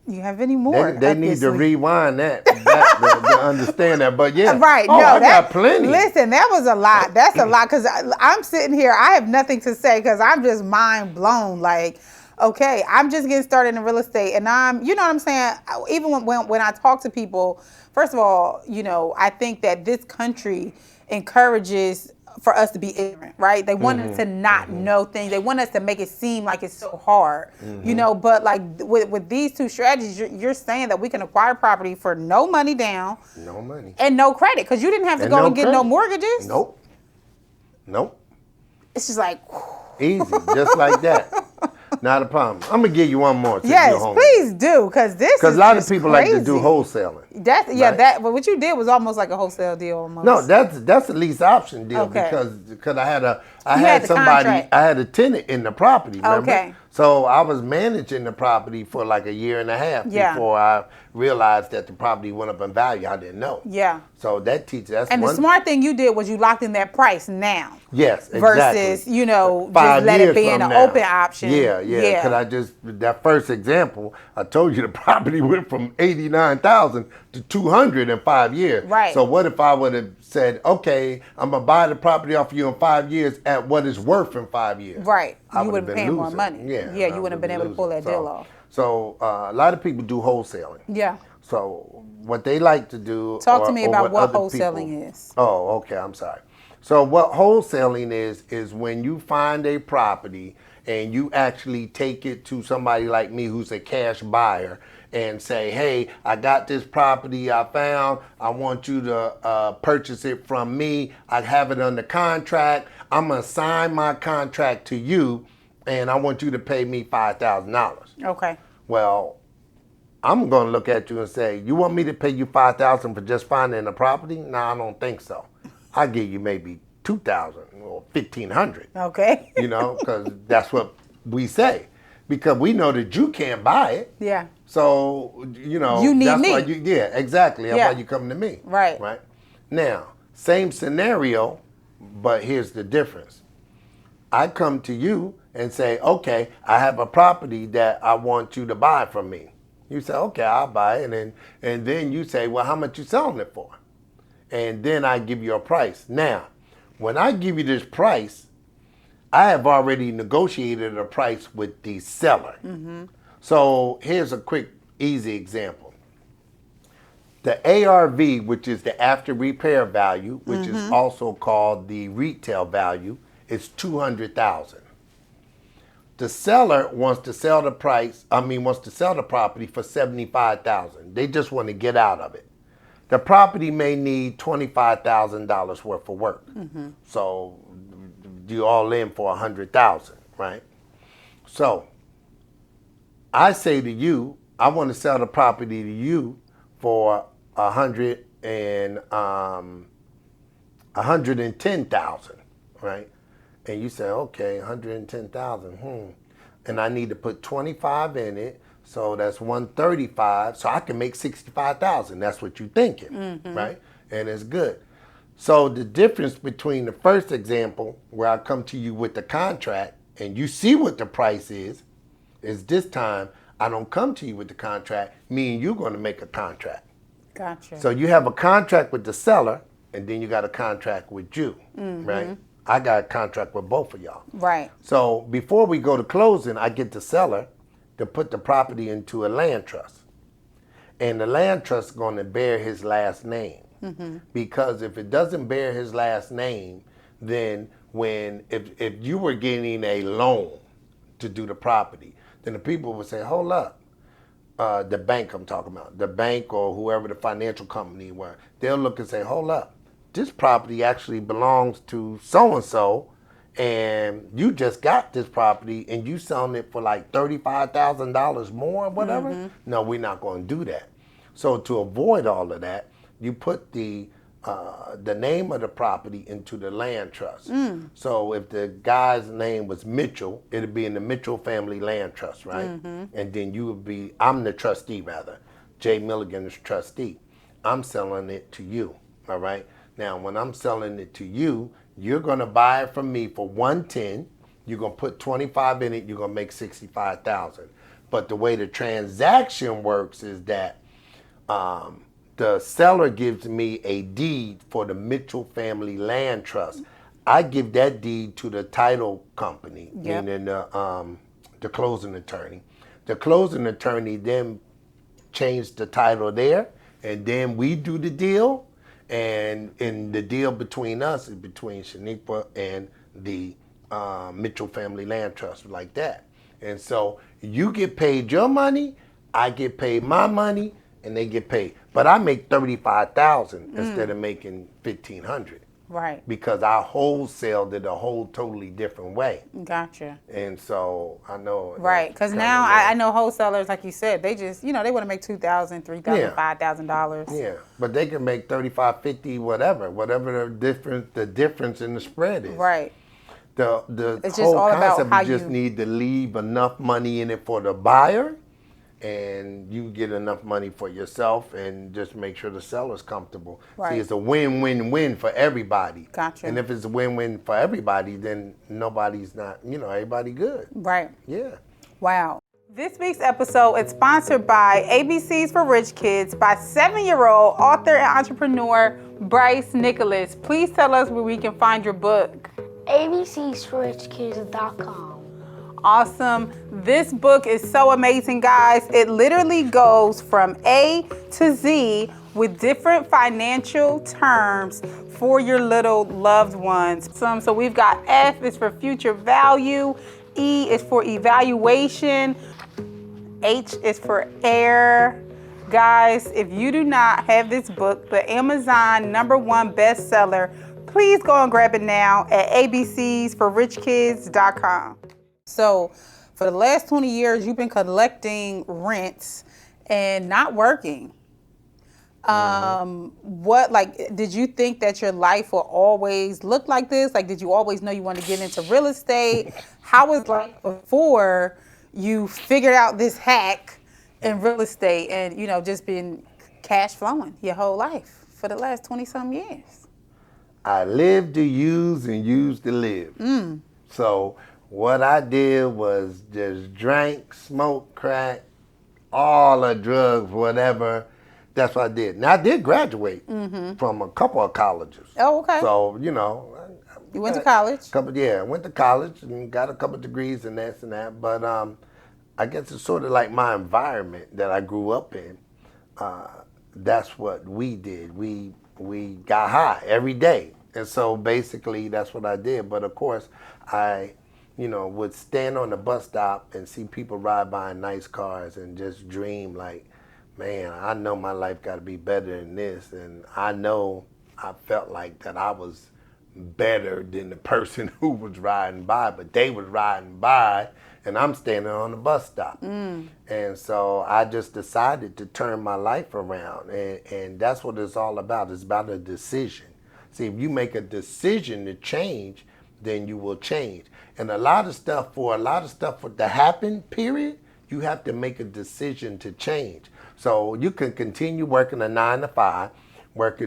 You have any more? They need to rewind that to understand that. But yeah, right. I got plenty. Listen, that was a lot. That's a lot because I'm sitting here. I have nothing to say because I'm just mind blown. Like, okay, I'm just getting started in real estate, and you know what I'm saying. Even when I talk to people, first of all, you know, I think that this country encourages for us to be ignorant, right? They want us to not know things. They want us to make it seem like it's so hard, you know, but like with these two strategies, you're saying that we can acquire property for no money down. No money. And no credit, because you didn't have to go and get no mortgages. Nope. It's just like. Easy, just like that. Not a problem. I'm going to give you one more. Yes, please do, because this is because a lot of people crazy. like to do wholesaling. But what you did was almost like a wholesale deal almost. No, that's a lease option deal because I had a tenant in the property, remember? Okay. So I was managing the property for like a year and a half before I realized that the property went up in value. I didn't know. Yeah. So that teaches us. And the smart thing you did was you locked in that price now. Yes, exactly. Versus, you know, just let it be an open option. Yeah. Because that first example, I told you the property went from $89,000 to $200,000 in 5 years. Right. So what if I would have said, okay, I'm going to buy the property off of you in 5 years at what it's worth in 5 years? Right. I you would have been paying more money. Yeah, you wouldn't have been able to pull that deal off. So a lot of people do wholesaling. Yeah. So what they like to do. Talk to me about what wholesaling is. Oh, okay. I'm sorry. So what wholesaling is when you find a property and you actually take it to somebody like me who's a cash buyer and say, hey, I got this property I found. I want you to purchase it from me. I have it under contract. I'm going to sign my contract to you, and I want you to pay me $5,000. Okay. Well, I'm going to look at you and say, you want me to pay you $5,000 for just finding a property? No, I don't think so. I'll give you maybe $2,000 or $1,500. Okay. You know, because that's what we say. Because we know that you can't buy it. Yeah. So, you know. You need that's me. Why exactly. That's why you come to me. Right. Right. Now, same scenario, but here's the difference. I come to you and say, okay, I have a property that I want you to buy from me. You say, okay, I'll buy it. And then you say, well, how much you selling it for? And then I give you a price. Now, when I give you this price, I have already negotiated a price with the seller. Mm-hmm. So here's a quick, easy example. The ARV, which is the after repair value, which is also called the retail value, is $200,000. The seller wants to sell the property for $75,000. They just want to get out of it. The property may need $25,000 worth of work. Mm-hmm. So you all in for $100,000, right? So I say to you, I want to sell the property to you for $110,000, right? And you say, okay, $110,000, and I need to put 25 in it. So that's 135. So I can make 65,000. That's what you're thinking, right? And it's good. So the difference between the first example, where I come to you with the contract and you see what the price is this time I don't come to you with the contract. Me and you're going to make a contract. Gotcha. So you have a contract with the seller, and then you got a contract with you, right? I got a contract with both of y'all. Right. So before we go to closing, I get the seller to put the property into a land trust. And the land trust is going to bear his last name. Because if it doesn't bear his last name, then if you were getting a loan to do the property, then the people would say, hold up. The bank I'm talking about, the bank or whoever the financial company were, they'll look and say, hold up, this property actually belongs to so-and-so, and you just got this property and you selling it for like $35,000 more or whatever. No, we're not going to do that. So to avoid all of that, you put the name of the property into the land trust. So if the guy's name was Mitchell, it'd be in the Mitchell Family Land Trust, right? And then you would be, I'm the trustee rather. Jay Milligan is trustee. I'm selling it to you, all right? Now, when I'm selling it to you, you're gonna buy it from me for 110. You're gonna put 25 in it, you're gonna make 65,000. But the way the transaction works is that the seller gives me a deed for the Mitchell Family Land Trust. I give that deed to the title company, meaning the closing attorney. The closing attorney then changed the title there, and then we do the deal. And in the deal between us is between Shaniqua and the Mitchell Family Land Trust, like that. And so you get paid your money, I get paid my money, and they get paid. But I make $35,000 instead of making $1,500. Right. Because I wholesaled it a whole totally different way. Gotcha. And so I know. Right. Because now I know wholesalers, like you said, they just, they want to make $2,000, $3,000, $5,000. Yeah. But they can make 35, 50, whatever the difference in the spread is. Right. The it's whole just all concept about how is just need to leave enough money in it for the buyer, and you get enough money for yourself, and just make sure the seller's comfortable. Right. See, it's a win-win-win for everybody. Gotcha. And if it's a win-win for everybody, then nobody's not, everybody good. Right. Yeah. Wow. This week's episode is sponsored by ABCs for Rich Kids by 7-year-old author and entrepreneur Bryce Nicholas. Please tell us where we can find your book. ABCsforRichKids.com. Awesome. This book is so amazing, guys. It literally goes from A to Z with different financial terms for your little loved ones. So we've got F is for future value, E is for evaluation, H is for air. Guys, if you do not have this book, the Amazon #1 bestseller, please go and grab it now at abcsforrichkids.com. So for the last 20 years, you've been collecting rents and not working. Did you think that your life will always look like this? Like, did you always know you wanted to get into real estate? How was life before you figured out this hack in real estate and, just been cash flowing your whole life for the last 20 some years? I live to use and use to live. So what I did was just drank, smoked, crack, all the drugs, whatever. That's what I did. Now, I did graduate from a couple of colleges. Oh, okay. So, you went to college? I went to college and got a couple of degrees and this and that. But I guess it's sort of like my environment that I grew up in. That's what we did. We got high every day. And so basically that's what I did. But of course, I would stand on the bus stop and see people ride by in nice cars and just dream like, man, I know my life got to be better than this. And I know I felt like that I was better than the person who was riding by, but they was riding by and I'm standing on the bus stop. And so I just decided to turn my life around. And that's what it's all about. It's about a decision. See, if you make a decision to change, then you will change. And a lot of stuff for to happen, period, you have to make a decision to change. So you can continue working a 9 to 5,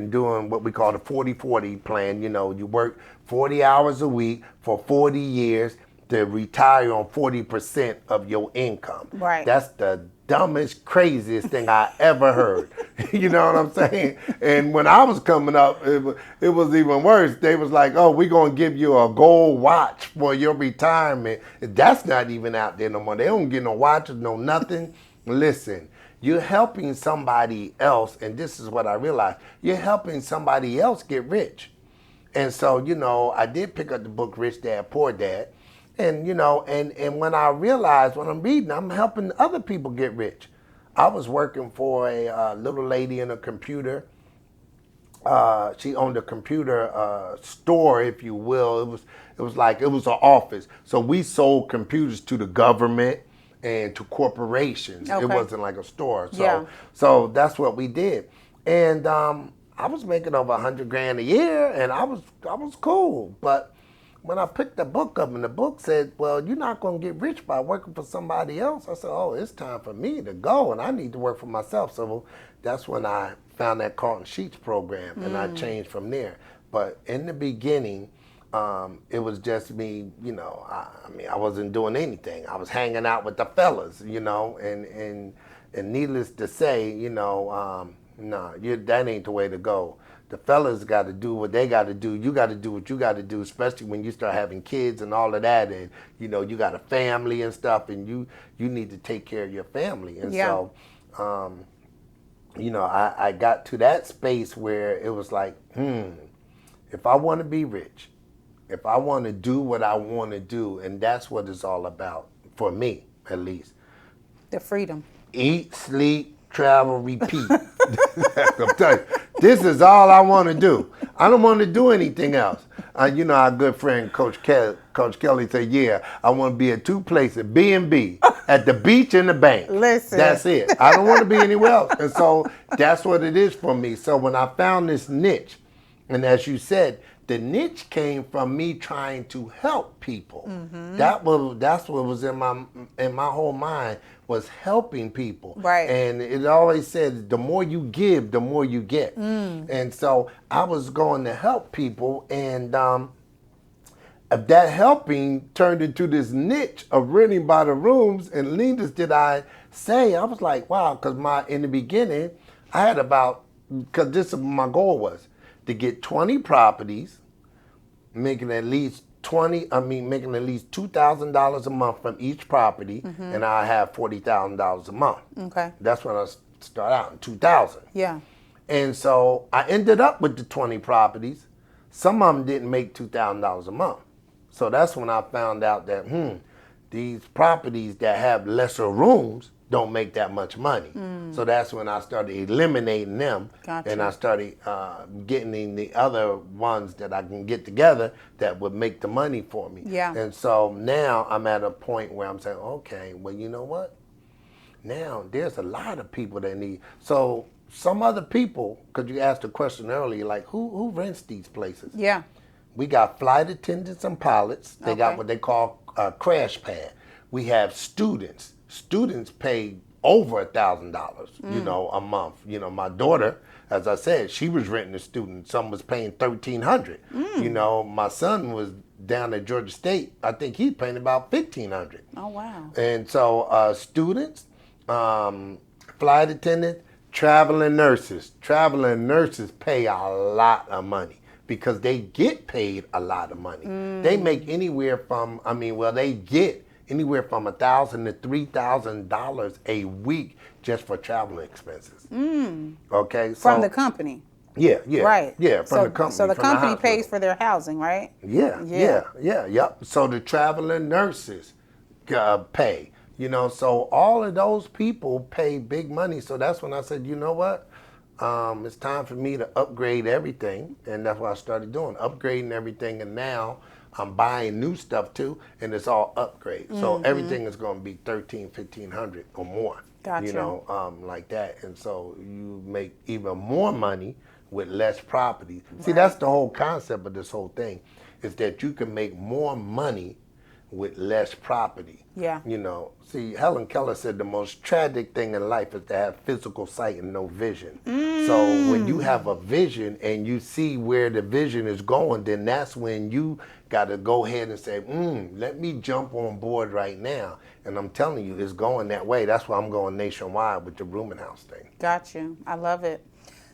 doing what we call the 40-40 plan. You know, you work 40 hours a week for 40 years to retire on 40% of your income. Right. That's the dumbest, craziest thing I ever heard. You know what I'm saying? And when I was coming up, it was even worse. They was like, oh, we're going to give you a gold watch for your retirement. That's not even out there no more. They don't get no watches, no nothing. Listen, you're helping somebody else, and this is what I realized, you're helping somebody else get rich. And so, you know, I did pick up the book Rich Dad, Poor Dad. And, you know, and when I realized when I'm reading, I'm helping other people get rich. I was working for a little lady in a computer. She owned a computer store, if you will. It was an office. So we sold computers to the government and to corporations. Okay. It wasn't like a store. Yeah. So that's what we did. And I was making over $100,000 a year, and I was cool. But when I picked the book up and the book said, well, you're not going to get rich by working for somebody else, I said, oh, it's time for me to go, and I need to work for myself. So that's when I found that Carlton Sheets program, and I changed from there. But in the beginning, it was just me, you know, I wasn't doing anything. I was hanging out with the fellas, you know, and needless to say, you know, that ain't the way to go. The fellas got to do what they got to do. You got to do what you got to do, especially when you start having kids and all of that. And, you know, you got a family and stuff, and you need to take care of your family. And so, you know, I got to that space where it was like, if I want to be rich, if I want to do what I want to do, and that's what it's all about, for me, at least. The freedom. Eat, sleep, travel, repeat. I'm telling you, this is all I want to do. I don't want to do anything else. You know, our good friend Coach Kelly said, yeah, I want to be at two places, B&B, at the beach and the bank. Listen. That's it. I don't want to be anywhere else. And so that's what it is for me. So when I found this niche, and as you said, the niche came from me trying to help people. That's what was in my whole mind, was helping people. Right. And it always said, the more you give, the more you get. And so I was going to help people, and that helping turned into this niche of renting by the rooms. And needless did I say, I was like, wow, because in the beginning, I had because this is what my goal was, to get 20 properties, making at least $2,000 a month from each property, and I have $40,000 a month. Okay. That's when I started out in 2000. Yeah. And so I ended up with the 20 properties. Some of them didn't make $2,000 a month. So that's when I found out that these properties that have lesser rooms don't make that much money. So that's when I started eliminating them. Gotcha. And I started getting the other ones that I can get together that would make the money for me. Yeah. And so now I'm at a point where I'm saying, okay, well, you know what? Now there's a lot of people that need. So some other people, because you asked a question earlier, like who rents these places? Yeah. We got flight attendants and pilots. They got what they call a crash pad. We have students. Students pay over $1,000, you know, a month. You know, my daughter, as I said, she was renting a student. Some was paying $1,300. You know, my son was down at Georgia State. I think he's paying about $1,500. Oh, wow. And so students, flight attendants, traveling nurses. Traveling nurses pay a lot of money, because they get paid a lot of money. They make anywhere from, they get anywhere from $1,000 to $3,000 a week just for traveling expenses. Okay, so From the company. Yeah, Right. yeah, from the company. So the from company hospital. pays for their housing, right? Yep. So the traveling nurses pay. You know, so all of those people pay big money. So that's when I said, you know what? It's time for me to upgrade everything, and that's what I started doing, upgrading everything. And now I'm buying new stuff too, and it's all upgrade. So everything is going to be $1,300-$1,500 or more. Gotcha. You know, like that. And so you make even more money with less property. See, that's the whole concept of this whole thing, is that you can make more money with less property. Yeah. You know, see, Helen Keller said the most tragic thing in life is to have physical sight and no vision. So when you have a vision and you see where the vision is going, then that's when you got to go ahead and say, let me jump on board right now. And I'm telling you, it's going that way. That's why I'm going nationwide with the rooming house thing. Got you. I love it.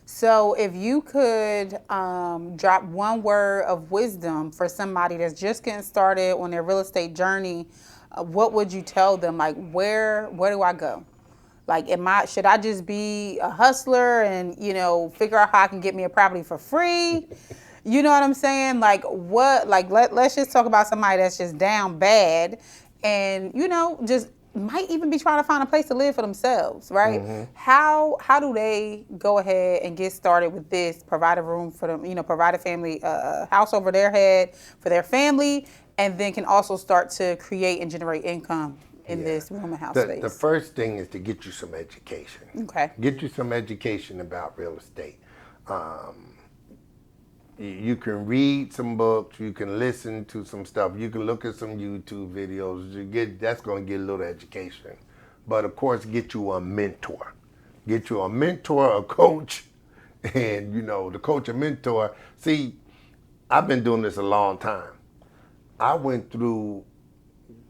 So if you could drop one word of wisdom for somebody that's just getting started on their real estate journey, what would you tell them? Like, where do I go? Like, should I just be a hustler and, figure out how I can get me a property for free? You know what I'm saying? Like, let's just talk about somebody that's just down bad and, just might even be trying to find a place to live for themselves, right? Mm-hmm. How do they go ahead and get started with this, provide a room for them, provide a family, house over their head for their family, and then can also start to create and generate income in this room and house space? The first thing is to get you some education. Okay. Get you some education about real estate. You can read some books, you can listen to some stuff, you can look at some YouTube videos. That's going to get a little education. But of course, get you a mentor. Get you a mentor, a coach, and the coach and mentor. See, I've been doing this a long time. I went through,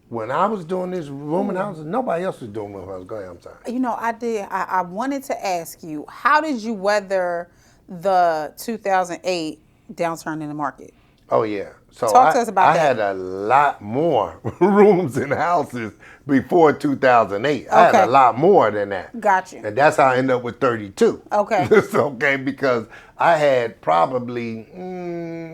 when I was doing this rooming houses, nobody else was doing rooming houses. Go ahead, I'm sorry. I did. I wanted to ask you, how did you weather the 2008 downturn in the market? Oh, yeah. So Talk to us about that. I had a lot more rooms and houses before 2008. Okay. I had a lot more than that. Gotcha. And that's how I ended up with 32. Okay. It's okay, because I had probably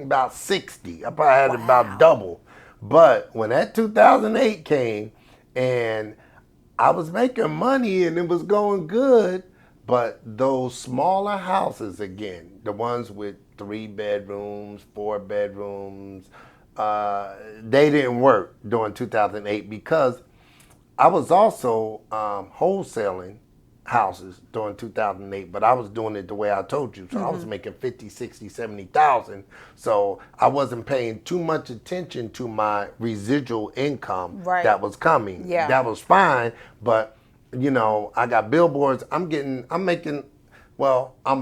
about 60. I probably had about double. But when that 2008 came and I was making money and it was going good, but those smaller houses again, the ones with 3 bedrooms, 4 bedrooms, they didn't work during 2008 because I was also wholesaling houses during 2008, but I was doing it the way I told you. So I was making 50, 60, 70,000. So I wasn't paying too much attention to my residual income that was coming. Yeah. That was fine, but I got billboards. I'm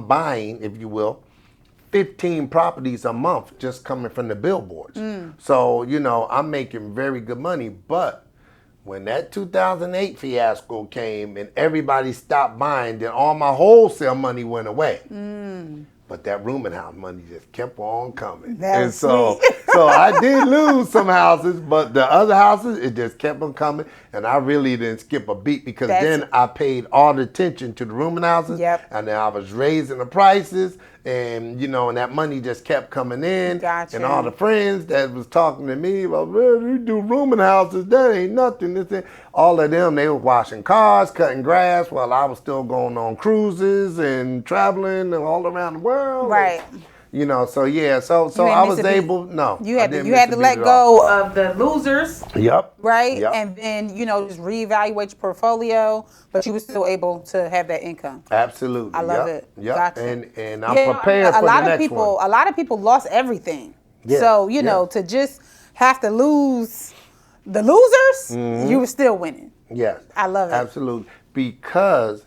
buying, if you will, 15 properties a month just coming from the billboards. So, I'm making very good money. But when that 2008 fiasco came and everybody stopped buying, then all my wholesale money went away. But that rooming house money just kept on coming. So I did lose some houses, but the other houses, it just kept on coming. And I really didn't skip a beat because then I paid all the attention to the rooming houses. Yep. And then I was raising the prices. And, and that money just kept coming in. Gotcha. And all the friends that was talking to me, well, you do rooming houses, that ain't nothing. All of them, they were washing cars, cutting grass, while I was still going on cruises and traveling and all around the world. Right. So yeah, so I was able, You had to let go of the losers. Yep. Right? Yep. And then, just reevaluate your portfolio, but you were still able to have that income. Absolutely. I love it. Yep. Gotcha. And I'm prepared for the next one. A lot of people lost everything. Yes. So, to just have to lose the losers, you were still winning. Yes. I love it. Absolutely. Because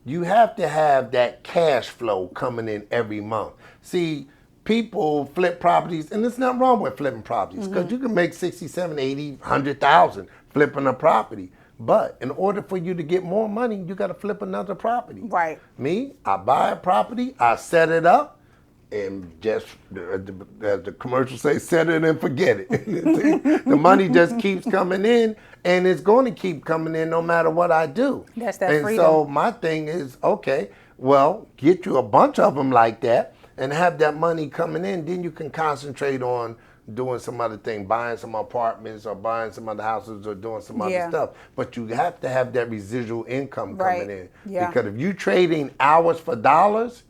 you have to have that cash flow coming in every month. See, people flip properties, and there's nothing wrong with flipping properties because you can make 60, 70, 80, 100,000 flipping a property. But in order for you to get more money, you got to flip another property. Right. Me, I buy a property, I set it up, and just, as the commercials say, set it and forget it. The money just keeps coming in, and it's going to keep coming in no matter what I do. That's that freedom. And so my thing is, okay, well, get you a bunch of them like that, and have that money coming in, then you can concentrate on doing some other thing, buying some apartments or buying some other houses or doing some other stuff. But you have to have that residual income coming in. Yeah. Because if you trading hours for dollars,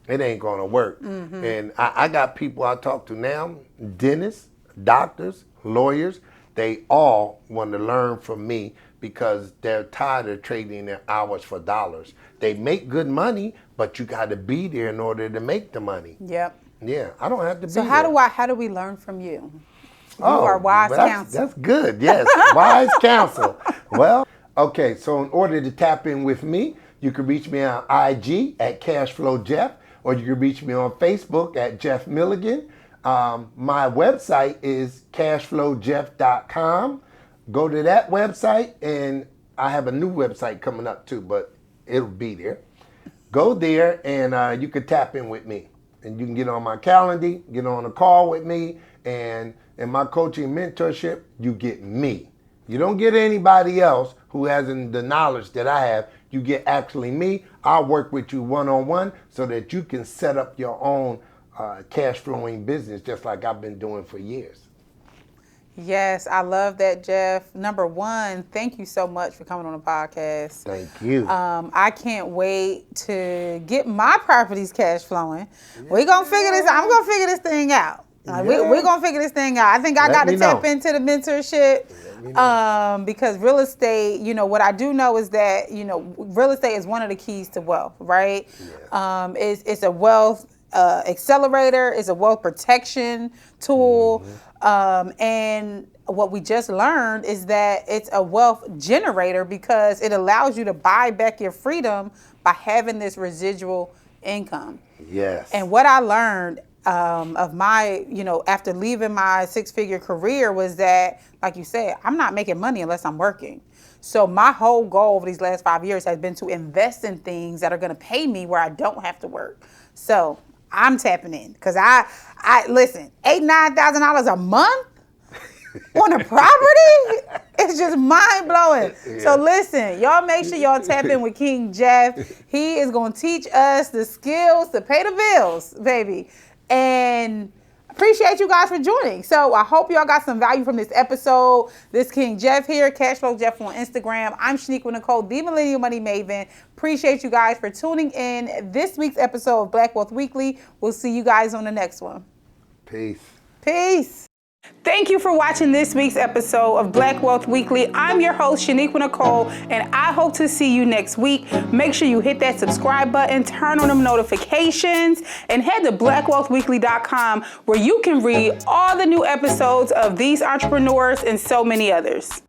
it ain't gonna work. And I got people I talk to now, dentists, doctors, lawyers, they all want to learn from me because they're tired of trading their hours for dollars. They make good money, but you got to be there in order to make the money. Yep. Yeah, I don't have to be So there. how do we learn from you? You are wise counsel. That's good. Yes, wise counsel. Well, okay. So in order to tap in with me, you can reach me on IG at Cashflow Jeff, or you can reach me on Facebook at Jeff Milligan. My website is cashflowjeff.com. Go to that website, and I have a new website coming up too, but it'll be there. Go there, and you can tap in with me. And you can get on my calendar, get on a call with me, and in my coaching mentorship, you get me. You don't get anybody else who hasn't the knowledge that I have. You get actually me. I'll work with you one-on-one so that you can set up your own cash flowing business just like I've been doing for years. Yes, I love that, Jeff. Number one, thank you so much for coming on the podcast. Thank you. I can't wait to get my properties cash flowing. We're going to figure this out. I'm going to figure this thing out. We're going to figure this thing out. I think I got to tap into the mentorship because real estate, what I do know is that, real estate is one of the keys to wealth, right? Yes. It's a wealth accelerator. It's a wealth protection tool. Mm-hmm. And what we just learned is that it's a wealth generator because it allows you to buy back your freedom by having this residual income. Yes. And what I learned of my, after leaving my six-figure career was that, like you said, I'm not making money unless I'm working. So my whole goal over these last 5 years has been to invest in things that are going to pay me where I don't have to work. So I'm tapping in because I listen, $8,000-$9,000 a month on a property, it's just mind blowing. Yeah. So listen, y'all make sure y'all tap in with King Jeff. He is going to teach us the skills to pay the bills, baby. And appreciate you guys for joining. So I hope y'all got some value from this episode. This King Jeff here, Cashflow Jeff on Instagram. I'm Shaniqua Nicole, the Millennial Money Maven. Appreciate you guys for tuning in this week's episode of Black Wealth Weekly. We'll see you guys on the next one. Peace. Peace. Thank you for watching this week's episode of Black Wealth Weekly. I'm your host, Shaniqua Nicole, and I hope to see you next week. Make sure you hit that subscribe button, turn on them notifications, and head to blackwealthweekly.com where you can read all the new episodes of These Entrepreneurs and so many others.